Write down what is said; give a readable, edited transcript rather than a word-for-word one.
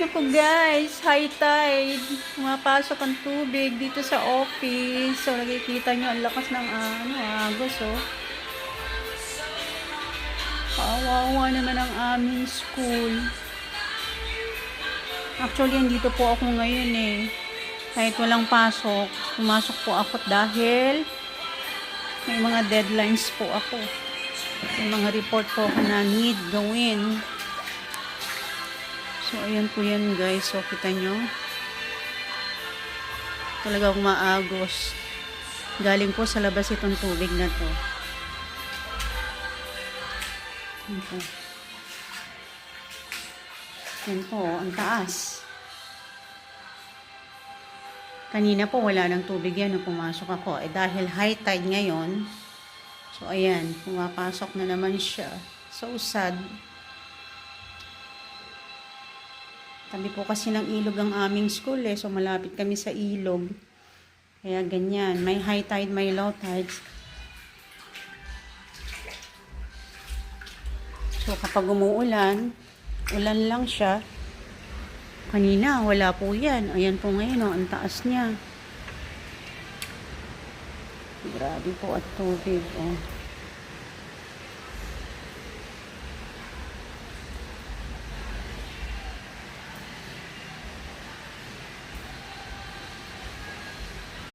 niyo po guys, high tide. Pumapasok ang tubig dito sa office. So nakikita niyo ang lakas ng agos oh. Kawawa naman ang aming school. Actually, andito po ako ngayon eh. Kahit walang pasok, pumasok po ako dahil may mga deadlines po ako. May mga report po ako na need gawin. So, ayan po yan guys. So, kita nyo. Talagang maagos. Galing po sa labas itong tubig na to. Ayan po. Ayan po, ang taas. Kanina po wala ng tubig yan nung pumasok ako. Eh dahil high tide ngayon, so ayan, pumapasok na naman siya. So sad. Tabi po kasi ng ilog ang aming school eh. So malapit kami sa ilog. Kaya ganyan. May high tide, may low tide. So kapag umuulan, ulan lang siya. Kanina, wala po yan. Ayan po ngayon, oh, ang taas niya. Grabe po at tubig. Oh.